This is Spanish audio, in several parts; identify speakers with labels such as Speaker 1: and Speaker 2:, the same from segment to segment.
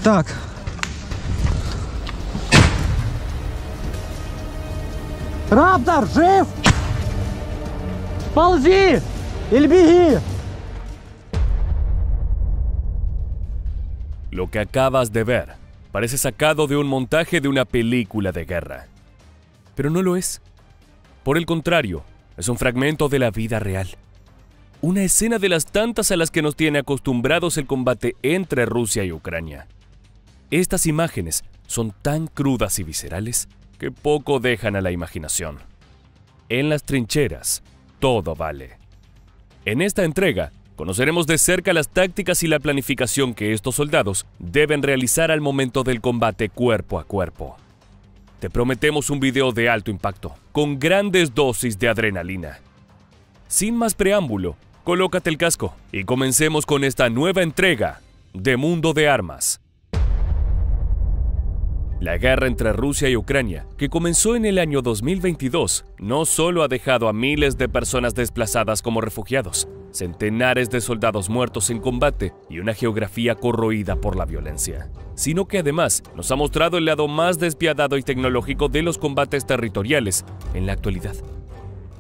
Speaker 1: Так. Раптор, жив? Ползи! Или беги!
Speaker 2: Lo que acabas de ver parece sacado de un montaje de una película de guerra. Pero no lo es. Por el contrario, es un fragmento de la vida real. Una escena de las tantas a las que nos tiene acostumbrados el combate entre Rusia y Ucrania. Estas imágenes son tan crudas y viscerales que poco dejan a la imaginación. En las trincheras, todo vale. En esta entrega, conoceremos de cerca las tácticas y la planificación que estos soldados deben realizar al momento del combate cuerpo a cuerpo. Te prometemos un video de alto impacto, con grandes dosis de adrenalina. Sin más preámbulo, colócate el casco y comencemos con esta nueva entrega de Mundo de Armas. La guerra entre Rusia y Ucrania, que comenzó en el año 2022, no solo ha dejado a miles de personas desplazadas como refugiados, centenares de soldados muertos en combate y una geografía corroída por la violencia, sino que además nos ha mostrado el lado más despiadado y tecnológico de los combates territoriales en la actualidad.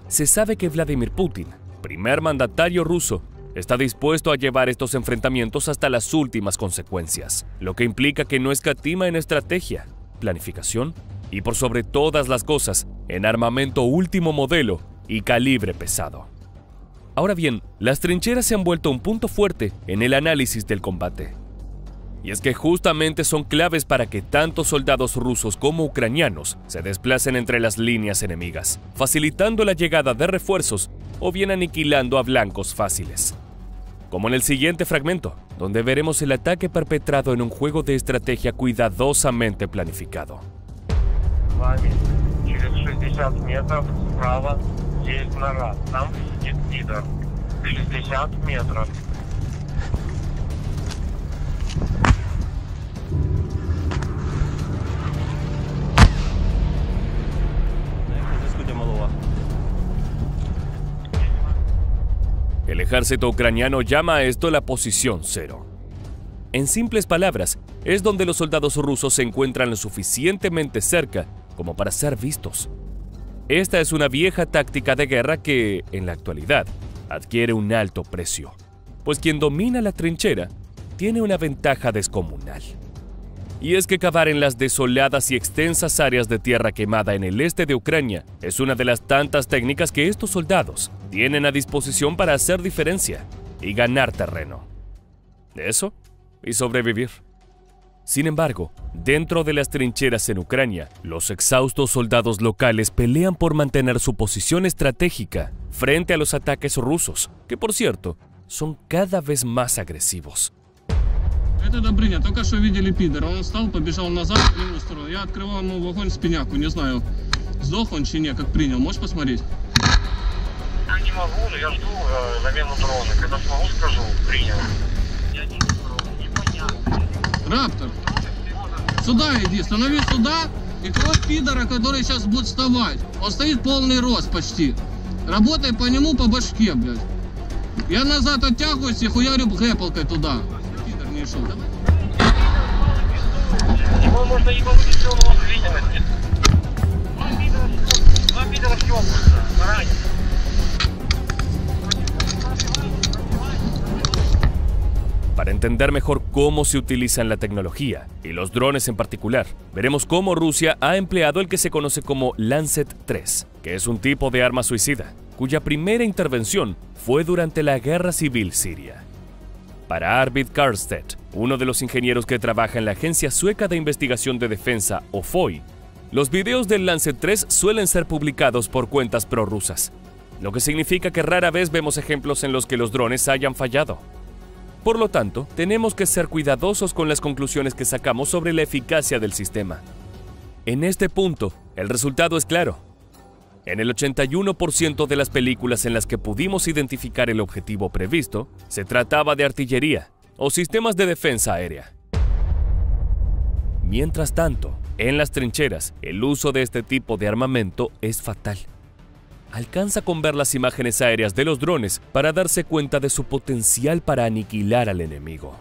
Speaker 2: Se sabe que Vladimir Putin, primer mandatario ruso, está dispuesto a llevar estos enfrentamientos hasta las últimas consecuencias, lo que implica que no escatima en estrategia, planificación y, por sobre todas las cosas, en armamento último modelo y calibre pesado. Ahora bien, las trincheras se han vuelto un punto fuerte en el análisis del combate. Y es que justamente son claves para que tanto soldados rusos como ucranianos se desplacen entre las líneas enemigas, facilitando la llegada de refuerzos o bien aniquilando a blancos fáciles. Como en el siguiente fragmento, donde veremos el ataque perpetrado en un juego de estrategia cuidadosamente planificado. El ejército ucraniano llama a esto la posición cero. En simples palabras, es donde los soldados rusos se encuentran lo suficientemente cerca como para ser vistos. Esta es una vieja táctica de guerra que, en la actualidad, adquiere un alto precio, pues quien domina la trinchera tiene una ventaja descomunal. Y es que cavar en las desoladas y extensas áreas de tierra quemada en el este de Ucrania es una de las tantas técnicas que estos soldados tienen a disposición para hacer diferencia y ganar terreno. Eso y sobrevivir. Sin embargo, dentro de las trincheras en Ucrania, los exhaustos soldados locales pelean por mantener su posición estratégica frente a los ataques rusos, que por cierto, son cada vez más agresivos.
Speaker 3: Это Добрыня, только что видели пидора. Он встал, побежал назад, в левую сторону. Я открывал ему огонь в спиняку, не знаю, сдох он чи не, как принял. Можешь посмотреть?
Speaker 4: Я не могу, но я жду замену дрона. Когда смогу, скажу, принял. Я не непонятно.
Speaker 3: Раптор, сюда иди, становись сюда и кровь пидора, который сейчас будет вставать. Он стоит полный рост почти. Работай по нему по башке, блядь. Я назад оттягиваюсь и хуярю гэпалкой туда.
Speaker 4: Его можно ебануть, если он у вас видимости. Два пидора съебываются, заранее.
Speaker 2: Para entender mejor cómo se utilizan la tecnología, y los drones en particular, veremos cómo Rusia ha empleado el que se conoce como Lancet 3, que es un tipo de arma suicida, cuya primera intervención fue durante la Guerra Civil Siria. Para Arvid Karstedt, uno de los ingenieros que trabaja en la Agencia Sueca de Investigación de Defensa, OFOI, los videos del Lancet 3 suelen ser publicados por cuentas prorrusas, lo que significa que rara vez vemos ejemplos en los que los drones hayan fallado. Por lo tanto, tenemos que ser cuidadosos con las conclusiones que sacamos sobre la eficacia del sistema. En este punto, el resultado es claro. En el 81% de las películas en las que pudimos identificar el objetivo previsto, se trataba de artillería o sistemas de defensa aérea. Mientras tanto, en las trincheras, el uso de este tipo de armamento es fatal. alcanza con ver las imágenes aéreas de los drones para darse cuenta de su potencial para aniquilar al enemigo.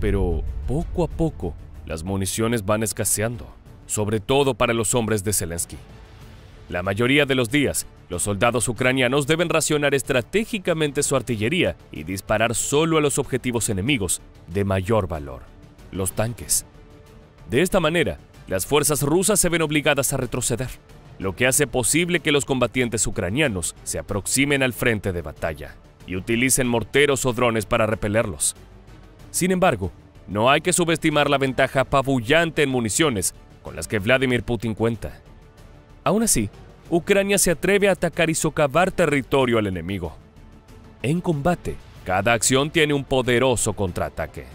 Speaker 2: Pero poco a poco, las municiones van escaseando, sobre todo para los hombres de Zelensky. La mayoría de los días, los soldados ucranianos deben racionar estratégicamente su artillería y disparar solo a los objetivos enemigos de mayor valor, los tanques. De esta manera, las fuerzas rusas se ven obligadas a retroceder, lo que hace posible que los combatientes ucranianos se aproximen al frente de batalla y utilicen morteros o drones para repelerlos. Sin embargo, no hay que subestimar la ventaja apabullante en municiones con las que Vladimir Putin cuenta. Aún así, Ucrania se atreve a atacar y socavar territorio al enemigo. En combate, cada acción tiene un poderoso contraataque.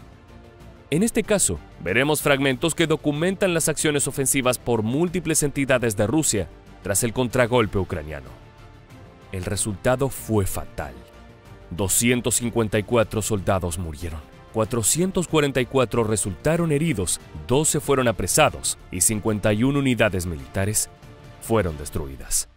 Speaker 2: En este caso, veremos fragmentos que documentan las acciones ofensivas por múltiples entidades de Rusia tras el contragolpe ucraniano. El resultado fue fatal. 254 soldados murieron. 444 resultaron heridos, 12 fueron apresados y 51 unidades militares fueron destruidas.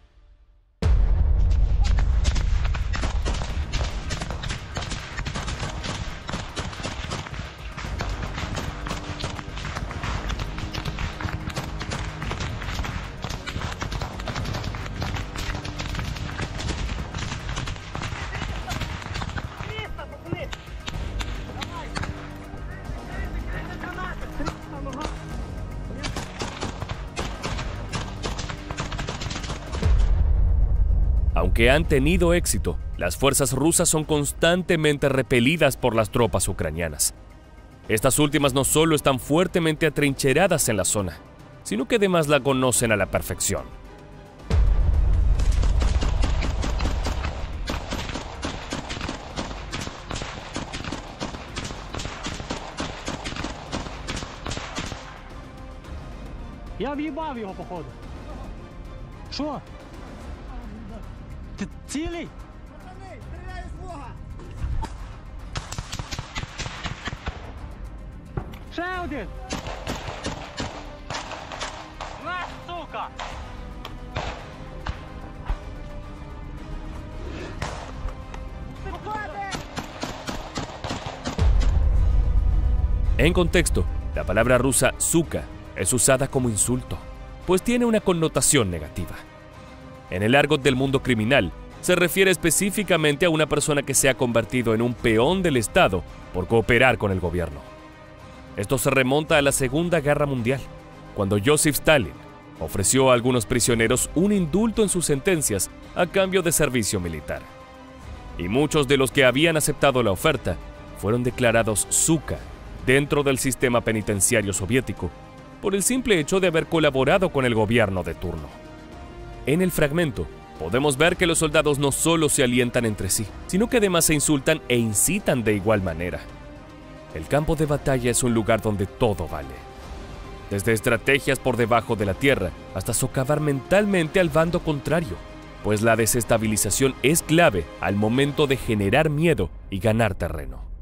Speaker 2: Aunque han tenido éxito, las fuerzas rusas son constantemente repelidas por las tropas ucranianas. Estas últimas no solo están fuertemente atrincheradas en la zona, sino que además la conocen a la perfección.
Speaker 1: Я в'їбав його, походу. Що? Ти цілий?
Speaker 5: Пацани, стріляю з Бога!
Speaker 1: Ще один! На, сука!
Speaker 2: En contexto, la palabra rusa «suka» es usada como insulto, pues tiene una connotación negativa. En el argot del mundo criminal, se refiere específicamente a una persona que se ha convertido en un peón del Estado por cooperar con el gobierno. Esto se remonta a la Segunda Guerra Mundial, cuando Joseph Stalin ofreció a algunos prisioneros un indulto en sus sentencias a cambio de servicio militar. Y muchos de los que habían aceptado la oferta fueron declarados «suka» dentro del sistema penitenciario soviético por el simple hecho de haber colaborado con el gobierno de turno. En el fragmento, podemos ver que los soldados no solo se alientan entre sí, sino que además se insultan e incitan de igual manera. El campo de batalla es un lugar donde todo vale. Desde estrategias por debajo de la tierra hasta socavar mentalmente al bando contrario, pues la desestabilización es clave al momento de generar miedo y ganar terreno.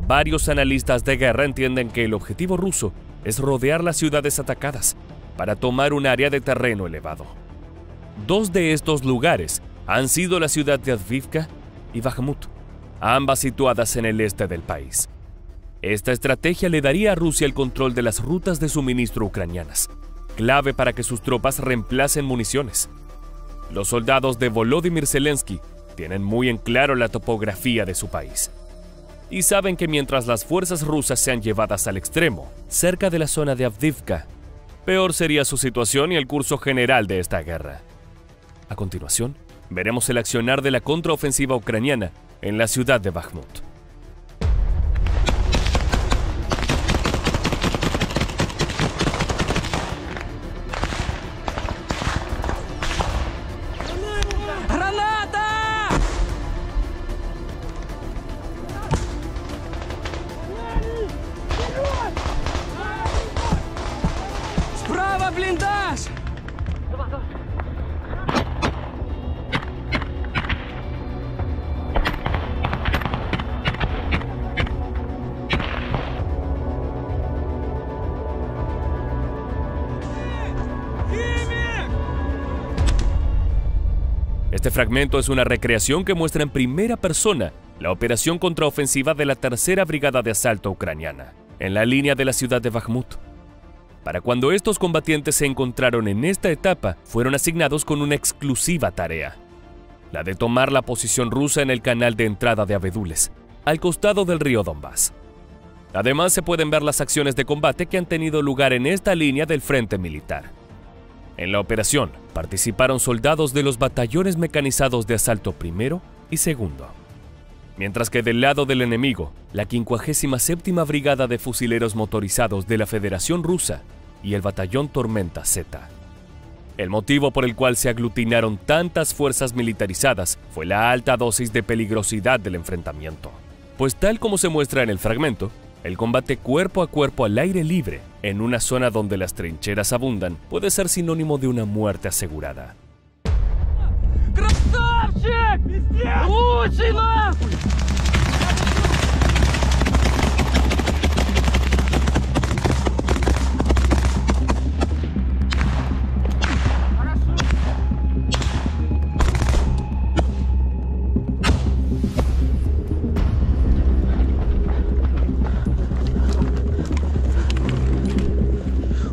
Speaker 2: varios analistas de guerra entienden que el objetivo ruso es rodear las ciudades atacadas para tomar un área de terreno elevado. Dos de estos lugares han sido la ciudad de Avdiivka y Bakhmut, ambas situadas en el este del país. Esta estrategia le daría a Rusia el control de las rutas de suministro ucranianas, clave para que sus tropas reemplacen municiones. Los soldados de Volodymyr Zelensky tienen muy en claro la topografía de su país y saben que mientras las fuerzas rusas sean llevadas al extremo, cerca de la zona de Avdiivka, peor sería su situación y el curso general de esta guerra. A continuación, veremos el accionar de la contraofensiva ucraniana en la ciudad de Bakhmut. Este fragmento es una recreación que muestra en primera persona la operación contraofensiva de la Tercera Brigada de Asalto ucraniana, en la línea de la ciudad de Bakhmut. Para cuando estos combatientes se encontraron en esta etapa, fueron asignados con una exclusiva tarea, la de tomar la posición rusa en el canal de entrada de Abedules, al costado del río Donbass. Además, se pueden ver las acciones de combate que han tenido lugar en esta línea del frente militar. En la operación participaron soldados de los batallones mecanizados de asalto primero y segundo, mientras que del lado del enemigo, la 57ª Brigada de Fusileros Motorizados de la Federación Rusa y el batallón Tormenta Z. El motivo por el cual se aglutinaron tantas fuerzas militarizadas fue la alta dosis de peligrosidad del enfrentamiento, pues tal como se muestra en el fragmento, el combate cuerpo a cuerpo al aire libre, en una zona donde las trincheras abundan, puede ser sinónimo de una muerte asegurada.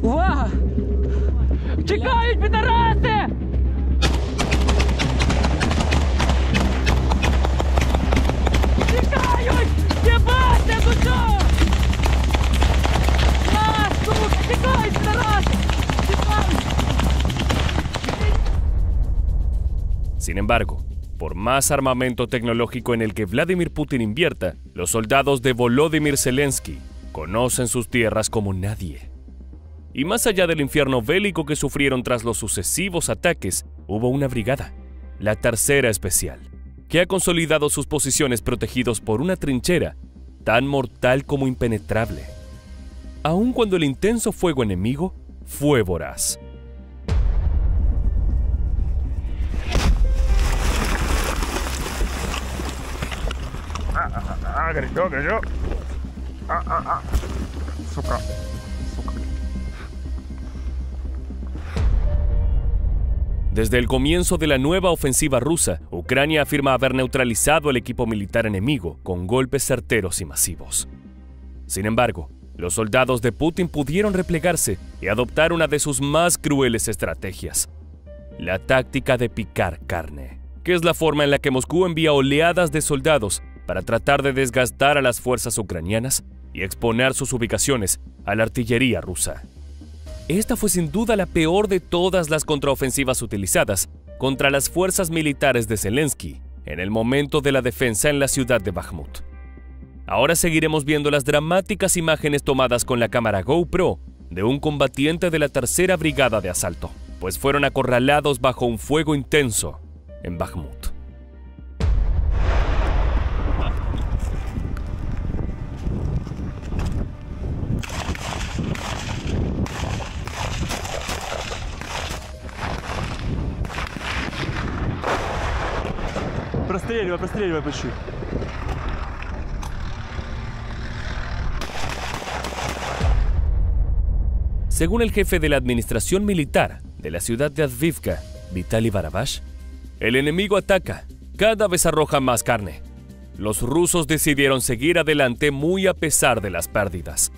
Speaker 1: Увага! Тікають, підараси! Тікають! Єбаться, ну чого? А, сука, тікають, підараси! Тікають!
Speaker 2: Sin embargo, por más armamento tecnológico en el que Vladimir Putin invierta, los soldados de Volodymyr Zelensky conocen sus tierras como nadie. Y más allá del infierno bélico que sufrieron tras los sucesivos ataques, hubo una brigada, la Tercera Especial, que ha consolidado sus posiciones protegidos por una trinchera tan mortal como impenetrable, aun cuando el intenso fuego enemigo fue voraz.
Speaker 4: Горячо. Сука.
Speaker 2: Desde el comienzo de la nueva ofensiva rusa, Ucrania afirma haber neutralizado al equipo militar enemigo con golpes certeros y masivos. Sin embargo, los soldados de Putin pudieron replegarse y adoptar una de sus más crueles estrategias: la táctica de picar carne, que es la forma en la que Moscú envía oleadas de soldados para tratar de desgastar a las fuerzas ucranianas y exponer sus ubicaciones a la artillería rusa. Esta fue sin duda la peor de todas las contraofensivas utilizadas contra las fuerzas militares de Zelensky en el momento de la defensa en la ciudad de Bakhmut. Ahora seguiremos viendo las dramáticas imágenes tomadas con la cámara GoPro de un combatiente de la Tercera Brigada de Asalto, pues fueron acorralados bajo un fuego intenso en Bakhmut.
Speaker 6: Простреливай почти.
Speaker 2: Según el jefe de la administración militar de la ciudad de Avdiivka, Vitaly Barabash, el enemigo ataca, cada vez arroja más carne. Los rusos decidieron seguir adelante muy a pesar de las pérdidas.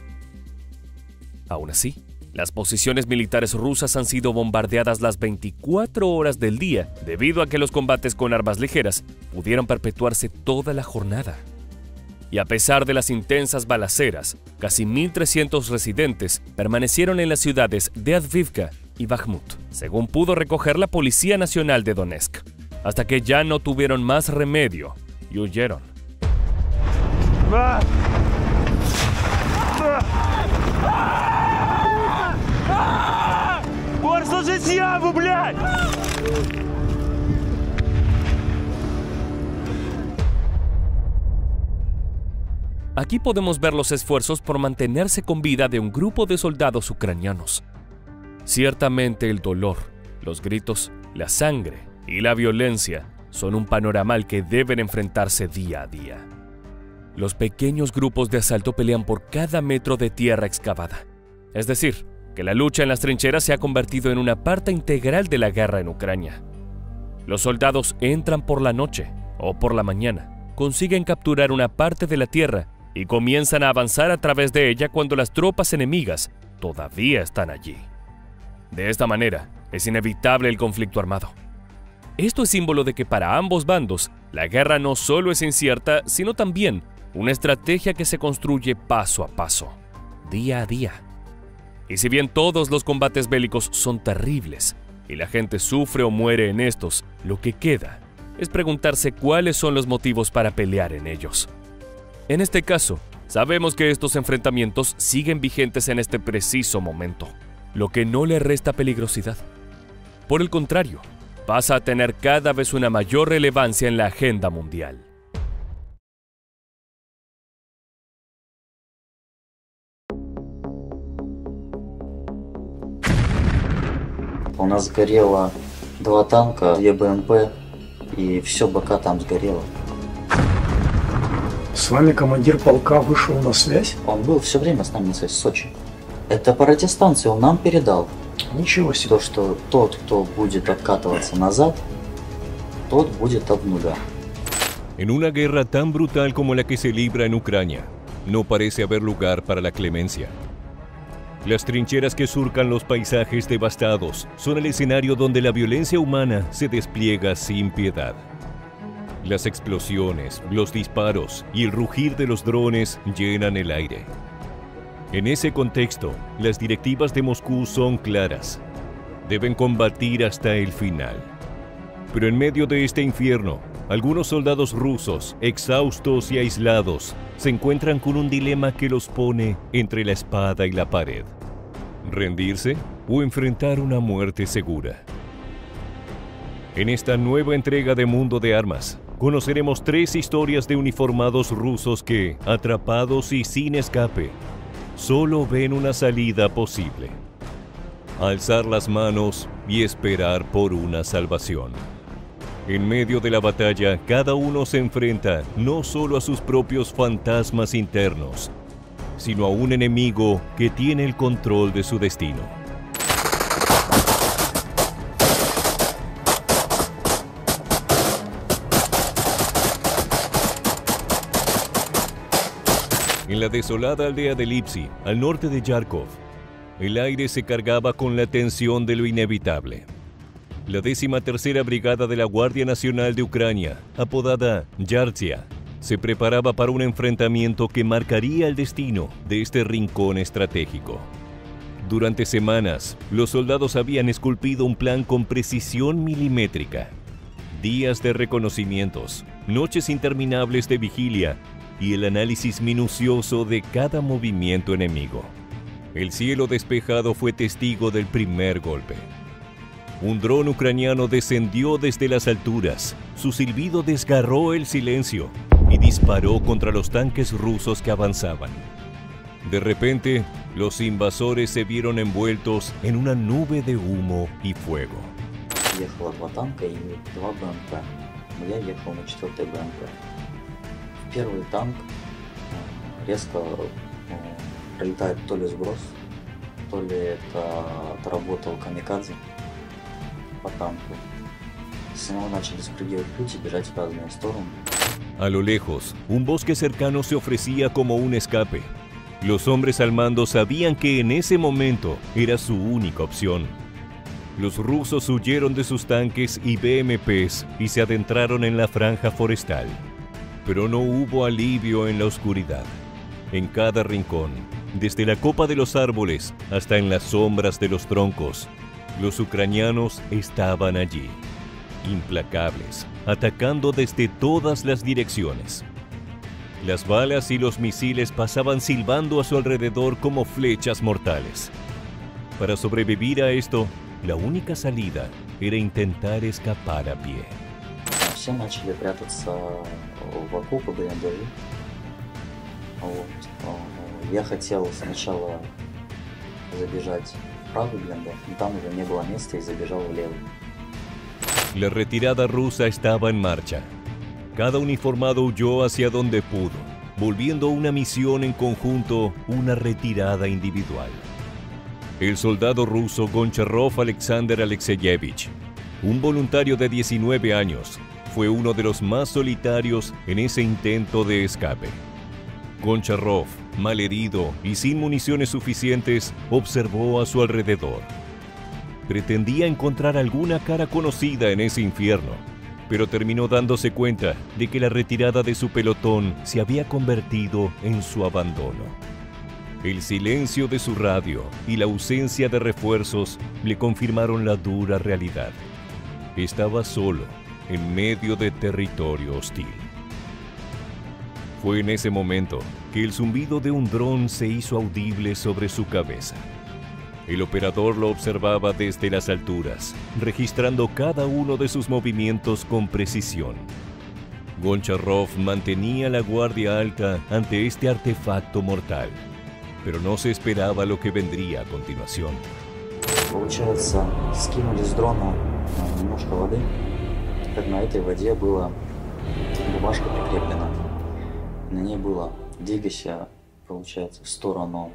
Speaker 2: Aún así, las posiciones militares rusas han sido bombardeadas las 24 horas del día debido a que los combates con armas ligeras pudieron perpetuarse toda la jornada. Y a pesar de las intensas balaceras, casi 1.300 residentes permanecieron en las ciudades de Avdiivka y Bakhmut, según pudo recoger la Policía Nacional de Donetsk, hasta que ya no tuvieron más remedio y huyeron. Aquí podemos ver los esfuerzos por mantenerse con vida de un grupo de soldados ucranianos. Ciertamente el dolor, los gritos, la sangre y la violencia son un panorama al que deben enfrentarse día a día. Los pequeños grupos de asalto pelean por cada metro de tierra excavada. Es decir, que la lucha en las trincheras se ha convertido en una parte integral de la guerra en Ucrania. Los soldados entran por la noche o por la mañana, consiguen capturar una parte de la tierra y comienzan a avanzar a través de ella cuando las tropas enemigas todavía están allí. De esta manera, es inevitable el conflicto armado. Esto es símbolo de que para ambos bandos, la guerra no solo es incierta, sino también una estrategia que se construye paso a paso, día a día. Y si bien todos los combates bélicos son terribles y la gente sufre o muere en estos, lo que queda es preguntarse cuáles son los motivos para pelear en ellos. En este caso, sabemos que estos enfrentamientos siguen vigentes en este preciso momento, lo que no le resta peligrosidad. Por el contrario, pasa a tener cada vez una mayor relevancia en la agenda mundial.
Speaker 6: У нас сгорело 2 танка, 2 БМП, и все БК там сгорело.
Speaker 7: С вами командир полка вышел на связь?
Speaker 6: Он был все время с нами на связи, в Сочи. Это по радиостанции он нам передал.
Speaker 7: Ничего себе.
Speaker 6: То, что тот, кто будет откатываться назад, tod будет от нуля.
Speaker 8: En una guerra tan brutal como la que se libra en Ucrania, no parece haber lugar para la clemencia. Las trincheras que surcan los paisajes devastados son el escenario donde la violencia humana se despliega sin piedad. Las explosiones, los disparos y el rugir de los drones llenan el aire. En ese contexto, las directivas de Moscú son claras. Deben combatir hasta el final. Pero en medio de este infierno, algunos soldados rusos, exhaustos y aislados, se encuentran con un dilema que los pone entre la espada y la pared. ¿Rendirse o enfrentar una muerte segura? En esta nueva entrega de Mundo de Armas, conoceremos 3 historias de uniformados rusos que, atrapados y sin escape, solo ven una salida posible: alzar las manos y esperar por una salvación. En medio de la batalla, cada uno se enfrenta no solo a sus propios fantasmas internos, sino a un enemigo que tiene el control de su destino. En la desolada aldea de Lipsy, al norte de Yarkov, el aire se cargaba con la tensión de lo inevitable. La 13ª Brigada de la Guardia Nacional de Ucrania, apodada Yartsia, se preparaba para un enfrentamiento que marcaría el destino de este rincón estratégico. Durante semanas, los soldados habían esculpido un plan con precisión milimétrica. Días de reconocimientos, noches interminables de vigilia y el análisis minucioso de cada movimiento enemigo. El cielo despejado fue testigo del primer golpe. Un dron ucraniano descendió desde las alturas, su silbido desgarró el silencio y disparó contra los tanques rusos que avanzaban. De repente, los invasores se vieron envueltos en una nube de humo y fuego.
Speaker 6: Ехало 2 танка и 2 БМП. Я ехал на 4-й БМП. Первый танк резко пролетает то ли сброс, то ли это отработал камикадзе по танку. С него начали спрыгивать люди и бежать в разные стороны.
Speaker 8: A lo lejos, un bosque cercano se ofrecía como un escape. Los hombres al mando sabían que en ese momento era su única opción. Los rusos huyeron de sus tanques y BMPs y se adentraron en la franja forestal. Pero no hubo alivio en la oscuridad. En cada rincón, desde la copa de los árboles hasta en las sombras de los troncos, los ucranianos estaban allí, implacables, atacando desde todas las direcciones. Las balas y los misiles pasaban silbando a su alrededor como flechas mortales. Para sobrevivir a esto, la única salida era intentar escapar a pie.
Speaker 6: Все начали прятаться в окопы блиндажи. Вот. Я хотел сначала забежать в правый блиндаж, но там уже не было места и забежал в левый.
Speaker 8: La retirada rusa estaba en marcha. Cada uniformado huyó hacia donde pudo, volviendo una misión en conjunto, una retirada individual. El soldado ruso Goncharov Alexander Alexeyevich, un voluntario de 19 años, fue uno de los más solitarios en ese intento de escape. Goncharov, malherido y sin municiones suficientes, observó a su alrededor. Pretendía encontrar alguna cara conocida en ese infierno, pero terminó dándose cuenta de que la retirada de su pelotón se había convertido en su abandono. El silencio de su radio y la ausencia de refuerzos le confirmaron la dura realidad. Estaba solo, en medio de territorio hostil. Fue en ese momento que el zumbido de un dron se hizo audible sobre su cabeza. El operador lo observaba desde las alturas, registrando cada uno de sus movimientos con precisión. Goncharov mantenía la guardia alta ante este artefacto mortal, pero no se esperaba lo que vendría a continuación.
Speaker 6: Получается, скинули с дрона немножко воды, как на этой воде была бумажка прикреплена. На ней было «Двигайся», получается, в сторону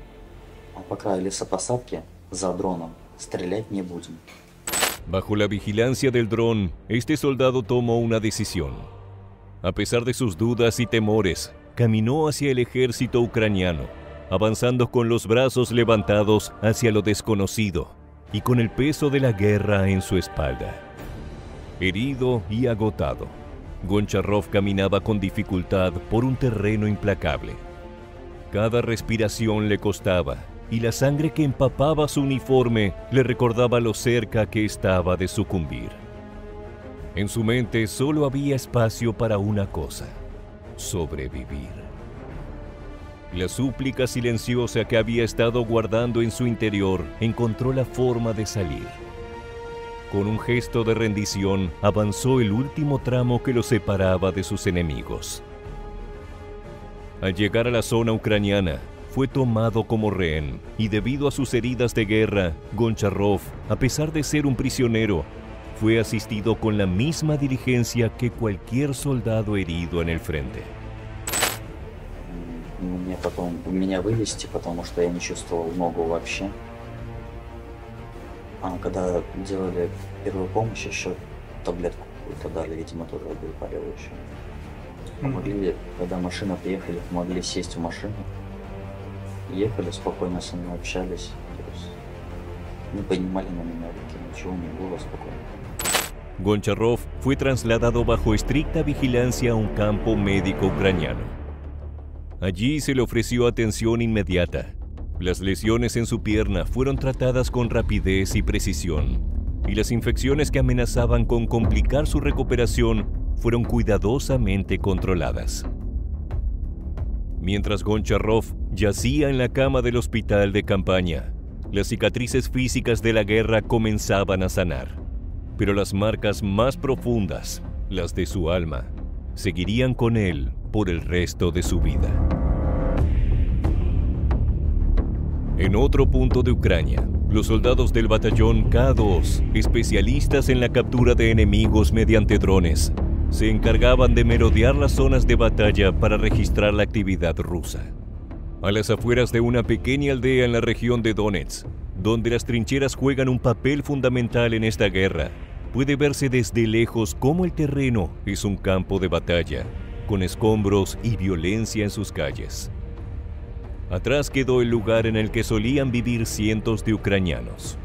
Speaker 6: по краю лесопосадки за дроном. Стрелять не будем.
Speaker 8: Bajo la vigilancia del dron, este soldado tomó una decisión. A pesar de sus dudas y temores, caminó hacia el ejército ucraniano, avanzando con los brazos levantados hacia lo desconocido y con el peso de la guerra en su espalda. Herido y agotado, Goncharov caminaba con dificultad por un terreno implacable. Cada respiración le costaba, y la sangre que empapaba su uniforme le recordaba lo cerca que estaba de sucumbir. En su mente solo había espacio para una cosa: sobrevivir. La súplica silenciosa que había estado guardando en su interior encontró la forma de salir. Con un gesto de rendición, avanzó el último tramo que lo separaba de sus enemigos. Al llegar a la zona ucraniana, fue tomado como rehén, y debido a sus heridas de guerra, Goncharov, a pesar de ser un prisionero, fue asistido con la misma diligencia que cualquier soldado herido en el frente.
Speaker 6: Мне потом меня вывести, потому что я не чувствовал ногу вообще. А когда делали первую помощь, еще таблетку какую-то дали, видимо, тоже обезболивающую. Помогли, когда машина приехали, помогли сесть в машину. Ехали, спокойно со мной общались. То есть не поднимали на меня руки, ничего не было, спокойно.
Speaker 8: Goncharov fue trasladado bajo estricta vigilancia a un campo médico ucraniano. Allí se le ofreció atención inmediata. Las lesiones en su pierna fueron tratadas con rapidez y precisión, y las infecciones que amenazaban con complicar su recuperación fueron cuidadosamente controladas. Mientras Goncharov yacía en la cama del hospital de campaña, las cicatrices físicas de la guerra comenzaban a sanar, pero las marcas más profundas, las de su alma, seguirían con él por el resto de su vida. En otro punto de Ucrania, los soldados del batallón K2, especialistas en la captura de enemigos mediante drones, se encargaban de merodear las zonas de batalla para registrar la actividad rusa. A las afueras de una pequeña aldea en la región de Donetsk, donde las trincheras juegan un papel fundamental en esta guerra, puede verse desde lejos cómo el terreno es un campo de batalla, con escombros y violencia en sus calles. Atrás quedó el lugar en el que solían vivir cientos de ucranianos.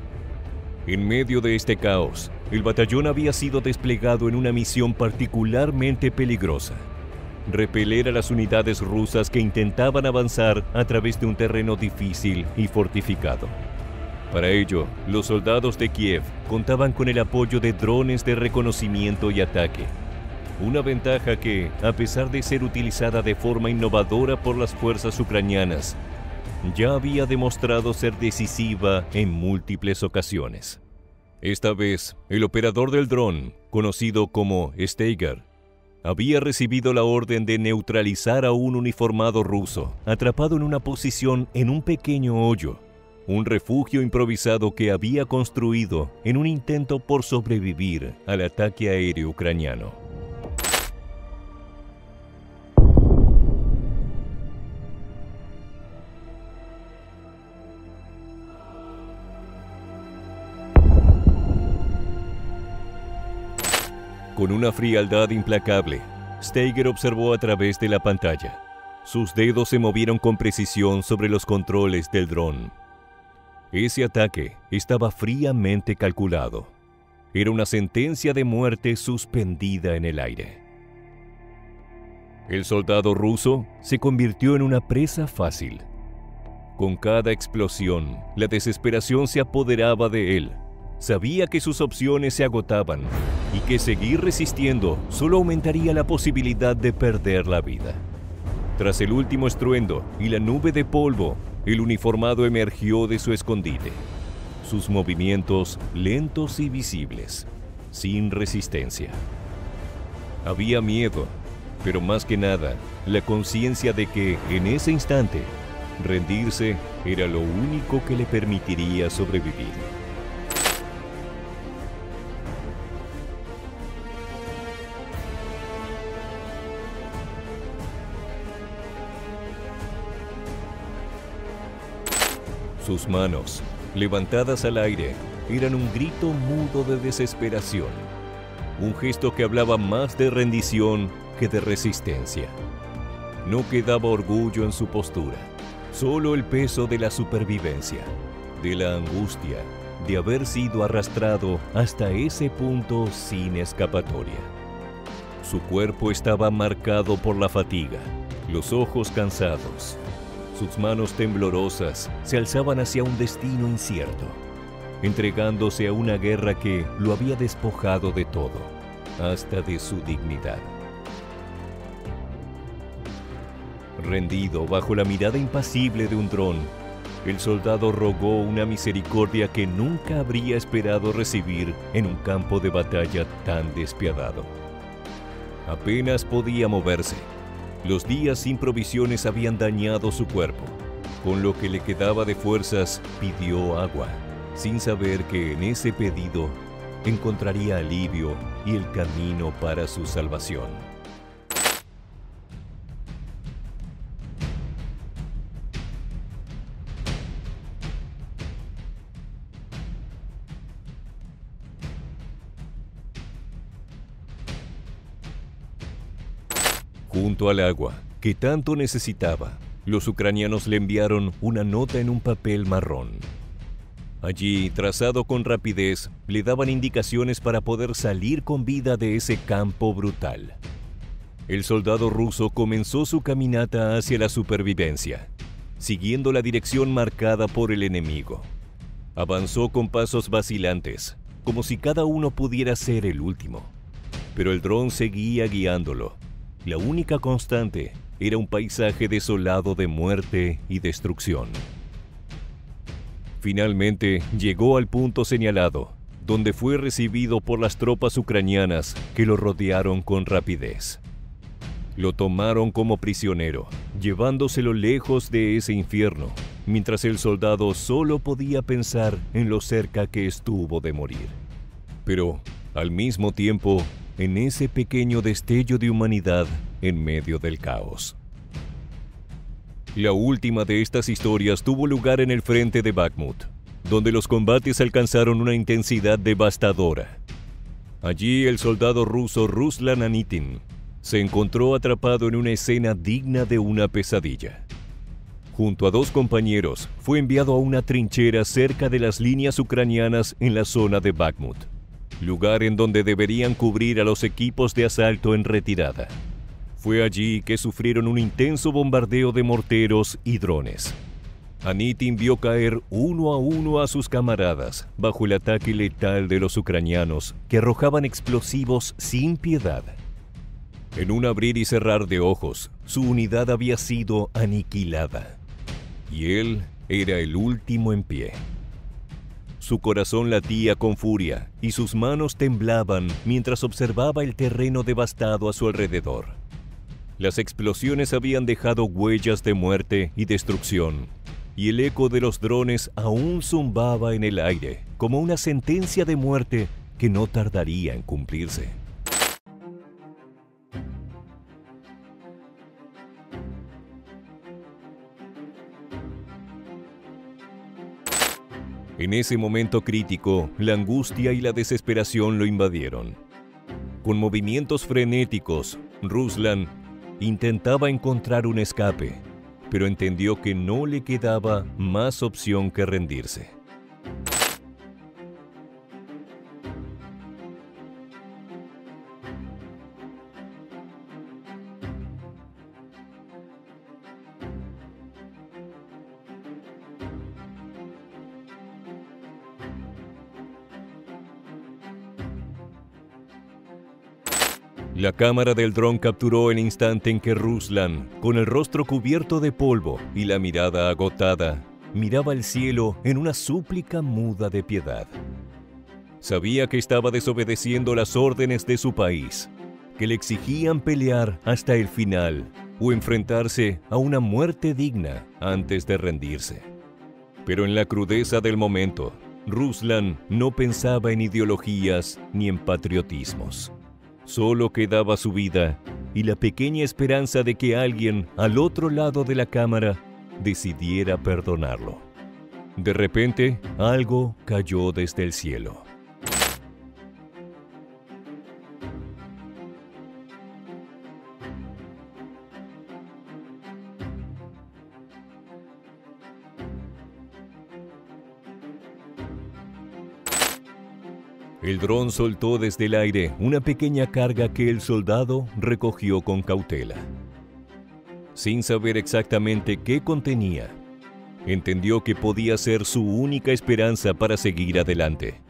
Speaker 8: En medio de este caos, el batallón había sido desplegado en una misión particularmente peligrosa: repeler a las unidades rusas que intentaban avanzar a través de un terreno difícil y fortificado. Para ello, los soldados de Kiev contaban con el apoyo de drones de reconocimiento y ataque, una ventaja que, a pesar de ser utilizada de forma innovadora por las fuerzas ucranianas, ya había demostrado ser decisiva en múltiples ocasiones. Esta vez, el operador del dron, conocido como Steiger, había recibido la orden de neutralizar a un uniformado ruso atrapado en una posición en un pequeño hoyo, un refugio improvisado que había construido en un intento por sobrevivir al ataque aéreo ucraniano. Con una frialdad implacable, Steiger observó a través de la pantalla. Sus dedos se movieron con precisión sobre los controles del dron. Ese ataque estaba fríamente calculado. Era una sentencia de muerte suspendida en el aire. El soldado ruso se convirtió en una presa fácil. Con cada explosión, la desesperación se apoderaba de él. Sabía que sus opciones se agotaban y que seguir resistiendo solo aumentaría la posibilidad de perder la vida. Tras el último estruendo y la nube de polvo, el uniformado emergió de su escondite. Sus movimientos lentos y visibles, sin resistencia. Había miedo, pero más que nada, la conciencia de que, en ese instante, rendirse era lo único que le permitiría sobrevivir. Sus manos, levantadas al aire, eran un grito mudo de desesperación. Un gesto que hablaba más de rendición que de resistencia. No quedaba orgullo en su postura, solo el peso de la supervivencia, de la angustia, de haber sido arrastrado hasta ese punto sin escapatoria. Su cuerpo estaba marcado por la fatiga, los ojos cansados. Sus manos temblorosas se alzaban hacia un destino incierto, entregándose a una guerra que lo había despojado de todo, hasta de su dignidad. Rendido bajo la mirada impasible de un dron, el soldado rogó una misericordia que nunca habría esperado recibir en un campo de batalla tan despiadado. Apenas podía moverse. Los días sin provisiones habían dañado su cuerpo. Con lo que le quedaba de fuerzas, pidió agua, sin saber que en ese pedido encontraría alivio y el camino para su salvación. Junto al agua, que tanto necesitaba, los ucranianos le enviaron una nota en un papel marrón. Allí, trazado con rapidez, le daban indicaciones para poder salir con vida de ese campo brutal. El soldado ruso comenzó su caminata hacia la supervivencia, siguiendo la dirección marcada por el enemigo. Avanzó con pasos vacilantes, como si cada uno pudiera ser el último. Pero el dron seguía guiándolo. La única constante era un paisaje desolado de muerte y destrucción. Finalmente llegó al punto señalado, donde fue recibido por las tropas ucranianas que lo rodearon con rapidez. Lo tomaron como prisionero, llevándoselo lejos de ese infierno, mientras el soldado solo podía pensar en lo cerca que estuvo de morir. Pero, al mismo tiempo, en ese pequeño destello de humanidad en medio del caos. La última de estas historias tuvo lugar en el frente de Bakhmut, donde los combates alcanzaron una intensidad devastadora. Allí el soldado ruso Ruslan Anitin se encontró atrapado en una escena digna de una pesadilla. Junto a 2 compañeros, fue enviado a una trinchera cerca de las líneas ucranianas en la zona de Bakhmut, lugar en donde deberían cubrir a los equipos de asalto en retirada. Fue allí que sufrieron un intenso bombardeo de morteros y drones. Anitin vio caer uno a uno a sus camaradas bajo el ataque letal de los ucranianos que arrojaban explosivos sin piedad. En un abrir y cerrar de ojos, su unidad había sido aniquilada. Y él era el último en pie. Su corazón latía con furia y sus manos temblaban mientras observaba el terreno devastado a su alrededor. Las explosiones habían dejado huellas de muerte y destrucción, y el eco de los drones aún zumbaba en el aire como una sentencia de muerte que no tardaría en cumplirse. En ese momento crítico, la angustia y la desesperación lo invadieron. Con movimientos frenéticos, Ruslan intentaba encontrar un escape, pero entendió que no le quedaba más opción que rendirse. La cámara del dron capturó el instante en que Ruslan, con el rostro cubierto de polvo y la mirada agotada, miraba al cielo en una súplica muda de piedad. Sabía que estaba desobedeciendo las órdenes de su país, que le exigían pelear hasta el final o enfrentarse a una muerte digna antes de rendirse. Pero en la crudeza del momento, Ruslan no pensaba en ideologías ni en patriotismos. Solo quedaba su vida y la pequeña esperanza de que alguien al otro lado de la cámara decidiera perdonarlo. De repente, algo cayó desde el cielo. El dron soltó desde el aire una pequeña carga que el soldado recogió con cautela. Sin saber exactamente qué contenía, entendió que podía ser su única esperanza para seguir adelante.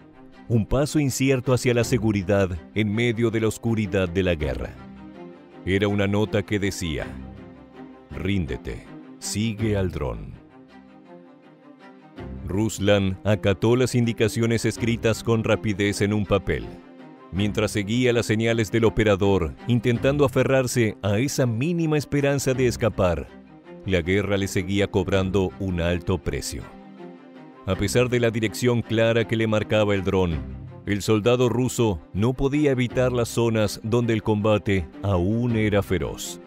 Speaker 8: Un paso incierto hacia la seguridad en medio de la oscuridad de la guerra. Era una nota que decía: "Ríndete, sigue al dron". Ruslan acató las indicaciones escritas con rapidez en un papel, mientras seguía las señales del operador, intentando aferrarse a esa mínima esperanza de escapar. La guerra le seguía cobrando un alto precio. A pesar de la dirección clara que le marcaba el dron, el soldado ruso no podía evitar las zonas donde el combate aún era feroz.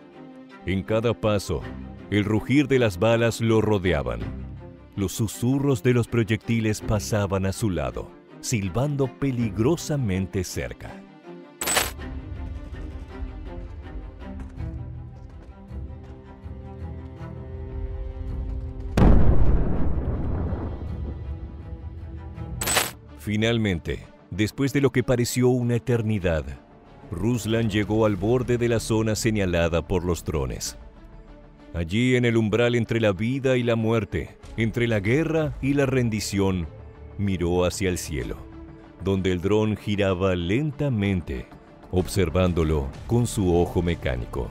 Speaker 8: En cada paso, el rugir de las balas lo rodeaban. Los susurros de los proyectiles pasaban a su lado, silbando peligrosamente cerca. Finalmente, después de lo que pareció una eternidad, Ruslan llegó al borde de la zona señalada por los drones. Allí, en el umbral entre la vida y la muerte, entre la guerra y la rendición, miró hacia el cielo, donde el dron giraba lentamente, observándolo con su ojo mecánico.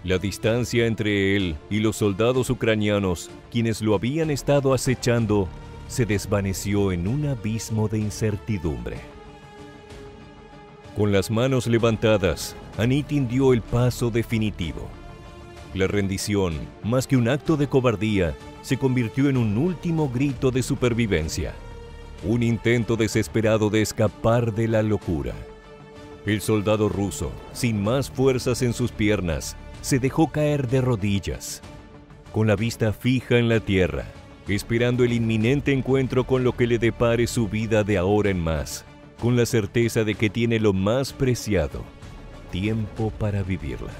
Speaker 8: La distancia entre él y los soldados ucranianos, quienes lo habían estado acechando, se desvaneció en un abismo de incertidumbre. Con las manos levantadas, Anitin dio el paso definitivo. La rendición, más que un acto de cobardía, se convirtió en un último grito de supervivencia, un intento desesperado de escapar de la locura. El soldado ruso, sin más fuerzas en sus piernas, se dejó caer de rodillas. Con la vista fija en la tierra, esperando el inminente encuentro con lo que le depare su vida de ahora en más, con la certeza de que tiene lo más preciado, tiempo para vivirla.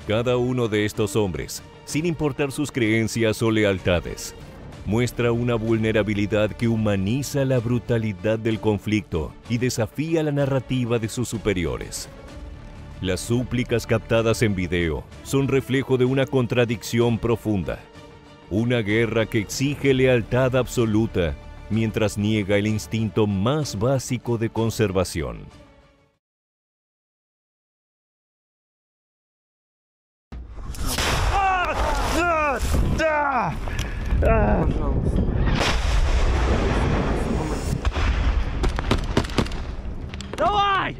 Speaker 8: Cada uno de estos hombres, sin importar sus creencias o lealtades, muestra una vulnerabilidad que humaniza la brutalidad del conflicto y desafía la narrativa de sus superiores. Las súplicas captadas en video son reflejo de una contradicción profunda. Una guerra que exige lealtad absoluta mientras niega el instinto más básico de conservación.
Speaker 1: Давай!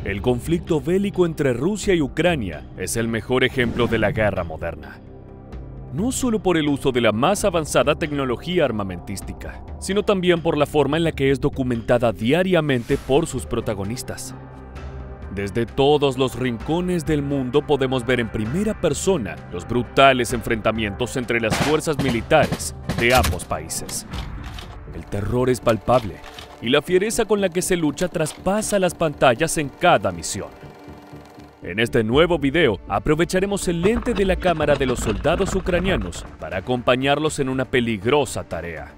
Speaker 2: El conflicto bélico entre Rusia y Ucrania es el mejor ejemplo de la guerra moderna. No solo por el uso de la más avanzada tecnología armamentística, sino también por la forma en la que es documentada diariamente por sus protagonistas. Desde todos los rincones del mundo podemos ver en primera persona los brutales enfrentamientos entre las fuerzas militares de ambos países. El terror es palpable y la fiereza con la que se lucha traspasa las pantallas en cada misión. En este nuevo video aprovecharemos el lente de la cámara de los soldados ucranianos para acompañarlos en una peligrosa tarea.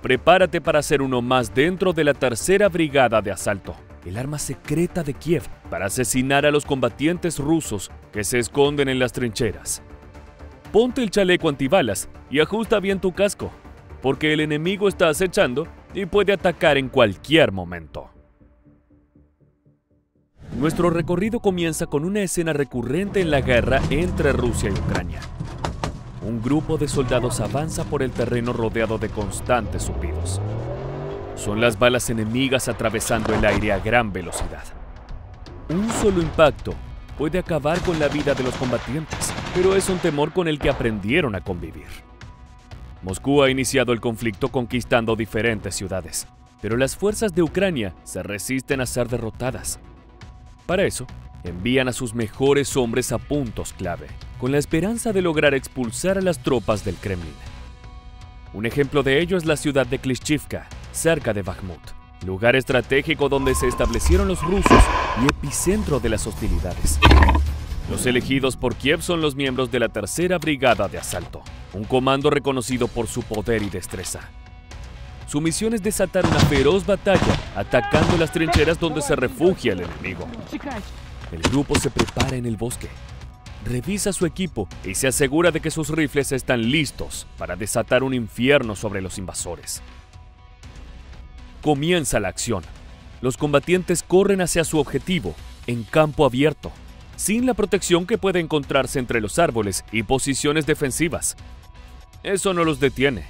Speaker 2: Prepárate para ser uno más dentro de la tercera brigada de asalto, el arma secreta de Kiev para asesinar a los combatientes rusos que se esconden en las trincheras. Ponte el chaleco antibalas y ajusta bien tu casco, porque el enemigo está acechando y puede atacar en cualquier momento. Nuestro recorrido comienza con una escena recurrente en la guerra entre Rusia y Ucrania. Un grupo de soldados avanza por el terreno rodeado de constantes zumbidos. Son las balas enemigas atravesando el aire a gran velocidad. Un solo impacto puede acabar con la vida de los combatientes, pero es un temor con el que aprendieron a convivir. Moscú ha iniciado el conflicto conquistando diferentes ciudades, pero las fuerzas de Ucrania se resisten a ser derrotadas. Para eso, envían a sus mejores hombres a puntos clave, con la esperanza de lograr expulsar a las tropas del Kremlin. Un ejemplo de ello es la ciudad de Klishchivka, cerca de Bakhmut, lugar estratégico donde se establecieron los rusos y epicentro de las hostilidades. Los elegidos por Kiev son los miembros de la Tercera Brigada de Asalto, un comando reconocido por su poder y destreza. Su misión es desatar una feroz batalla, atacando las trincheras donde se refugia el enemigo. El grupo se prepara en el bosque, revisa su equipo y se asegura de que sus rifles están listos para desatar un infierno sobre los invasores. Comienza la acción. Los combatientes corren hacia su objetivo, en campo abierto, sin la protección que puede encontrarse entre los árboles y posiciones defensivas. Eso no los detiene.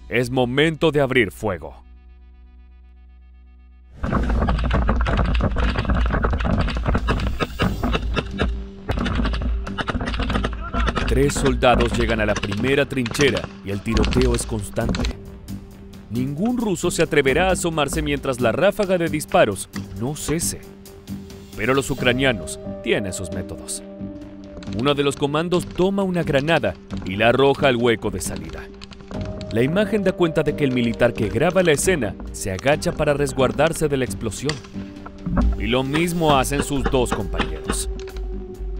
Speaker 2: Es momento de abrir fuego. Tres soldados llegan a la primera trinchera y el tiroteo es constante. Ningún ruso se atreverá a asomarse mientras la ráfaga de disparos no cese. Pero los ucranianos tienen sus métodos. Uno de los comandos toma una granada y la arroja al hueco de salida. La imagen da cuenta de que el militar que graba la escena se agacha para resguardarse de la explosión. Y lo mismo hacen sus dos compañeros.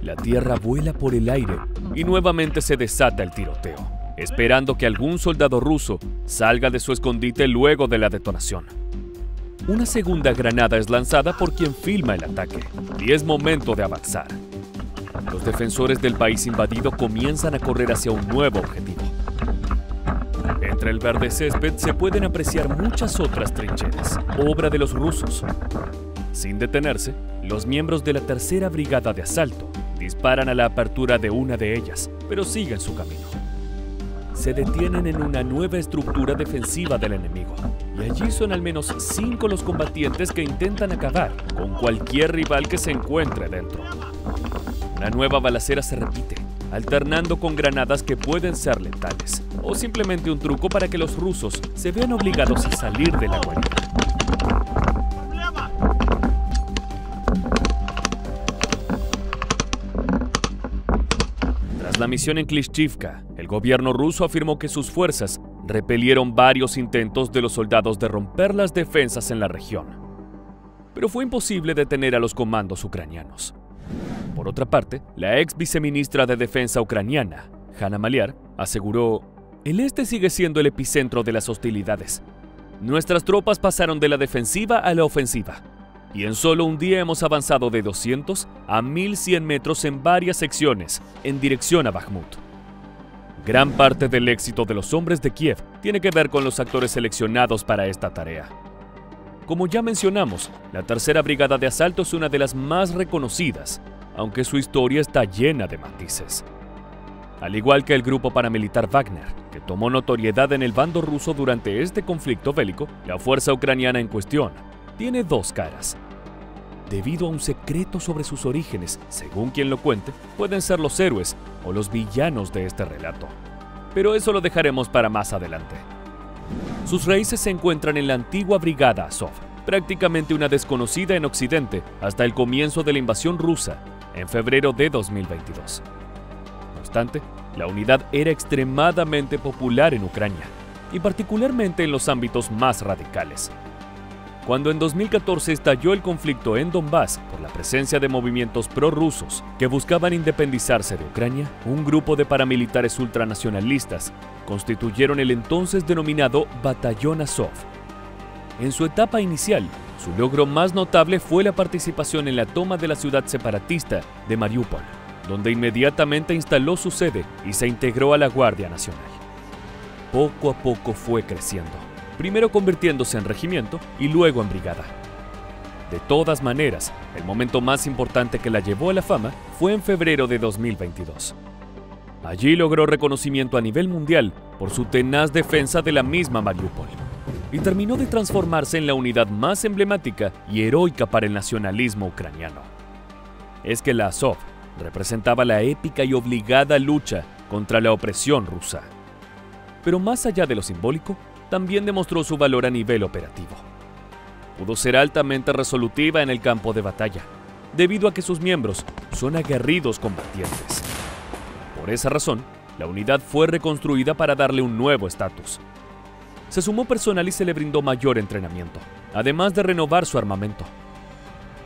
Speaker 2: La tierra vuela por el aire y nuevamente se desata el tiroteo, esperando que algún soldado ruso salga de su escondite luego de la detonación. Una segunda granada es lanzada por quien filma el ataque y es momento de avanzar. Los defensores del país invadido comienzan a correr hacia un nuevo objetivo. Entre el verde césped se pueden apreciar muchas otras trincheras, obra de los rusos. Sin detenerse, los miembros de la Tercera Brigada de Asalto disparan a la apertura de una de ellas, pero siguen su camino. Se detienen en una nueva estructura defensiva del enemigo, y allí son al menos 5 los combatientes que intentan acabar con cualquier rival que se encuentre dentro. Una nueva balacera se repite, alternando con granadas que pueden ser letales, o simplemente un truco para que los rusos se vean obligados a salir de la guarida. misión en Klishchivka, el gobierno ruso afirmó que sus fuerzas repelieron varios intentos de los soldados de romper las defensas en la región. Pero fue imposible detener a los comandos ucranianos. Por otra parte, la ex viceministra de Defensa ucraniana, Hanna Maliar, aseguró: "El este sigue siendo el epicentro de las hostilidades. Nuestras tropas pasaron de la defensiva a la ofensiva, y en solo un día hemos avanzado de 200 a 1100 metros en varias secciones en dirección a Bakhmut". Gran parte del éxito de los hombres de Kiev tiene que ver con los actores seleccionados para esta tarea. Como ya mencionamos, la Tercera Brigada de Asalto es una de las más reconocidas, aunque su historia está llena de matices. Al igual que el grupo paramilitar Wagner, que tomó notoriedad en el bando ruso durante este conflicto bélico, la fuerza ucraniana en cuestión tiene dos caras. Debido a un secreto sobre sus orígenes, según quien lo cuente, pueden ser los héroes o los villanos de este relato. Pero eso lo dejaremos para más adelante. Sus raíces se encuentran en la antigua Brigada Azov, prácticamente una desconocida en Occidente hasta el comienzo de la invasión rusa en febrero de 2022. No obstante, la unidad era extremadamente popular en Ucrania, y particularmente en los ámbitos más radicales. Cuando en 2014 estalló el conflicto en Donbass por la presencia de movimientos prorrusos que buscaban independizarse de Ucrania, un grupo de paramilitares ultranacionalistas constituyeron el entonces denominado Batallón Azov. En su etapa inicial, su logro más notable fue la participación en la toma de la ciudad separatista de Mariupol, donde inmediatamente instaló su sede y se integró a la Guardia Nacional. Poco a poco fue creciendo, primero convirtiéndose en regimiento y luego en brigada. De todas maneras, el momento más importante que la llevó a la fama fue en febrero de 2022. Allí logró reconocimiento a nivel mundial por su tenaz defensa de la misma Mariupol, y terminó de transformarse en la unidad más emblemática y heroica para el nacionalismo ucraniano. Es que la Azov representaba la épica y obligada lucha contra la opresión rusa. Pero más allá de lo simbólico, también demostró su valor a nivel operativo. Pudo ser altamente resolutiva en el campo de batalla, debido a que sus miembros son aguerridos combatientes. Por esa razón, la unidad fue reconstruida para darle un nuevo estatus. Se sumó personal y se le brindó mayor entrenamiento, además de renovar su armamento.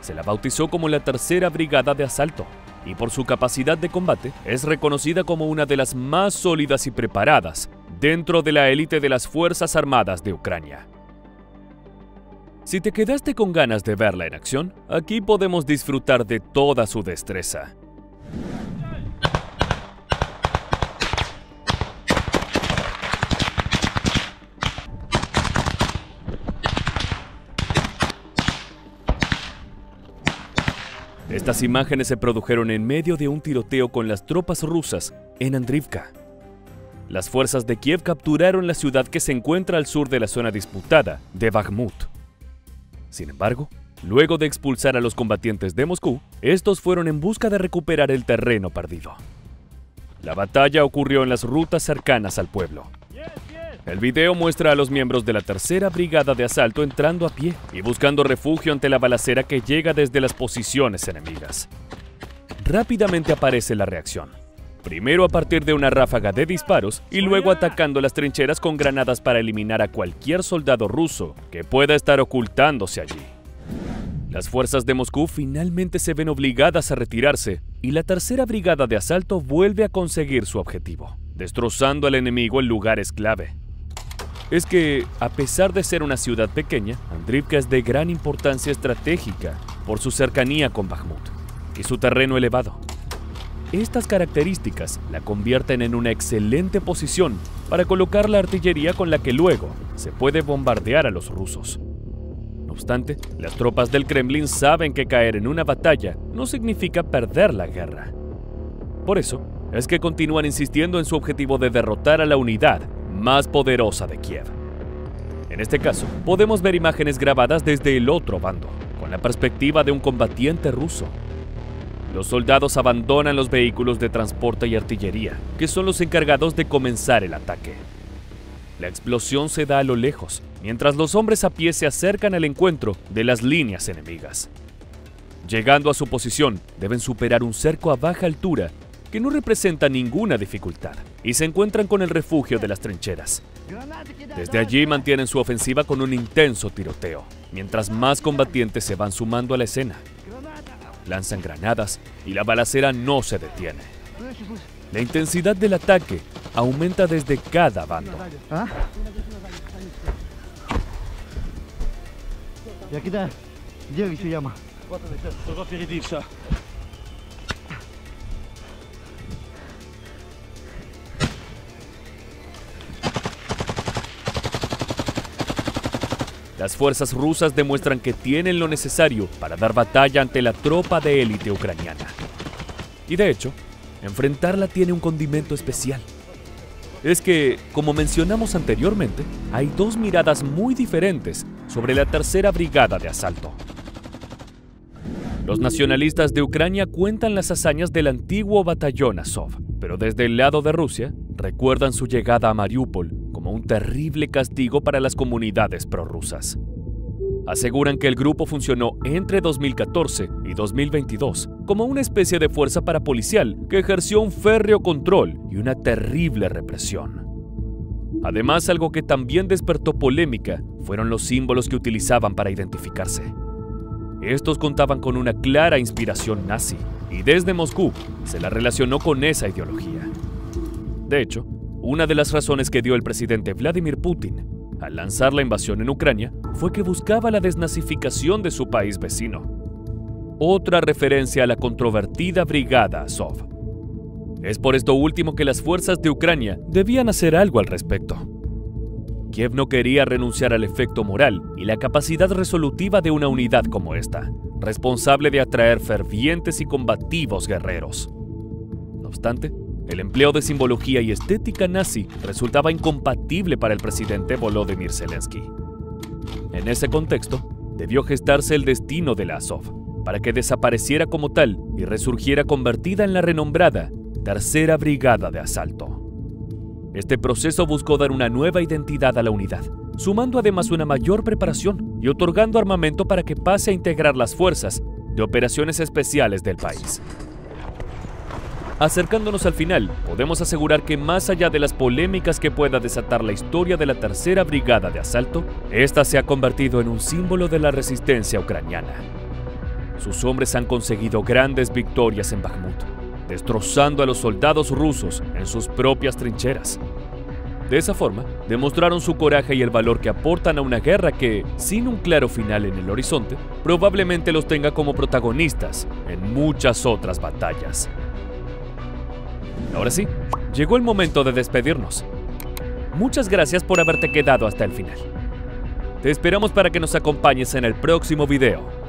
Speaker 2: Se la bautizó como la Tercera Brigada de Asalto, y por su capacidad de combate es reconocida como una de las más sólidas y preparadas dentro de la élite de las Fuerzas Armadas de Ucrania. Si te quedaste con ganas de verla en acción, aquí podemos disfrutar de toda su destreza. Estas imágenes se produjeron en medio de un tiroteo con las tropas rusas en Andrivka. Las fuerzas de Kiev capturaron la ciudad que se encuentra al sur de la zona disputada de Bakhmut. Sin embargo, luego de expulsar a los combatientes de Moscú, estos fueron en busca de recuperar el terreno perdido. La batalla ocurrió en las rutas cercanas al pueblo. El video muestra a los miembros de la Tercera Brigada de Asalto entrando a pie y buscando refugio ante la balacera que llega desde las posiciones enemigas. Rápidamente aparece la reacción. Primero a partir de una ráfaga de disparos y luego atacando las trincheras con granadas para eliminar a cualquier soldado ruso que pueda estar ocultándose allí. Las fuerzas de Moscú finalmente se ven obligadas a retirarse y la Tercera Brigada de Asalto vuelve a conseguir su objetivo, destrozando al enemigo en lugares clave. Es que, a pesar de ser una ciudad pequeña, Andrivka es de gran importancia estratégica por su cercanía con Bakhmut y su terreno elevado. Estas características la convierten en una excelente posición para colocar la artillería con la que luego se puede bombardear a los rusos. No obstante, las tropas del Kremlin saben que caer en una batalla no significa perder la guerra. Por eso, es que continúan insistiendo en su objetivo de derrotar a la unidad más poderosa de Kiev. En este caso, podemos ver imágenes grabadas desde el otro bando, con la perspectiva de un combatiente ruso. Los soldados abandonan los vehículos de transporte y artillería, que son los encargados de comenzar el ataque. La explosión se da a lo lejos, mientras los hombres a pie se acercan al encuentro de las líneas enemigas. Llegando a su posición, deben superar un cerco a baja altura que no representa ninguna dificultad, y se encuentran con el refugio de las trincheras. Desde allí mantienen su ofensiva con un intenso tiroteo, mientras más combatientes se van sumando a la escena. Lanzan granadas y la balacera no se detiene. La intensidad del ataque aumenta desde cada bando. Las fuerzas rusas demuestran que tienen lo necesario para dar batalla ante la tropa de élite ucraniana. Y de hecho, enfrentarla tiene un condimento especial. Es que, como mencionamos anteriormente, hay dos miradas muy diferentes sobre la tercera brigada de asalto. Los nacionalistas de Ucrania cuentan las hazañas del antiguo batallón Azov, pero desde el lado de Rusia recuerdan su llegada a Mariupol como un terrible castigo para las comunidades prorrusas. Aseguran que el grupo funcionó entre 2014 y 2022 como una especie de fuerza parapolicial que ejerció un férreo control y una terrible represión. Además, algo que también despertó polémica fueron los símbolos que utilizaban para identificarse. Estos contaban con una clara inspiración nazi, y desde Moscú se la relacionó con esa ideología. De hecho, una de las razones que dio el presidente Vladimir Putin al lanzar la invasión en Ucrania fue que buscaba la desnazificación de su país vecino. Otra referencia a la controvertida Brigada Azov. Es por esto último que las fuerzas de Ucrania debían hacer algo al respecto. Kiev no quería renunciar al efecto moral y la capacidad resolutiva de una unidad como esta, responsable de atraer fervientes y combativos guerreros. No obstante, el empleo de simbología y estética nazi resultaba incompatible para el presidente Volodymyr Zelensky. En ese contexto, debió gestarse el destino de la Azov, para que desapareciera como tal y resurgiera convertida en la renombrada Tercera Brigada de Asalto. Este proceso buscó dar una nueva identidad a la unidad, sumando además una mayor preparación y otorgando armamento para que pase a integrar las fuerzas de operaciones especiales del país. Acercándonos al final, podemos asegurar que más allá de las polémicas que pueda desatar la historia de la Tercera Brigada de Asalto, esta se ha convertido en un símbolo de la resistencia ucraniana. Sus hombres han conseguido grandes victorias en Bakhmut, destrozando a los soldados rusos en sus propias trincheras. De esa forma, demostraron su coraje y el valor que aportan a una guerra que, sin un claro final en el horizonte, probablemente los tenga como protagonistas en muchas otras batallas. Ahora sí, llegó el momento de despedirnos. Muchas gracias por haberte quedado hasta el final. Te esperamos para que nos acompañes en el próximo video.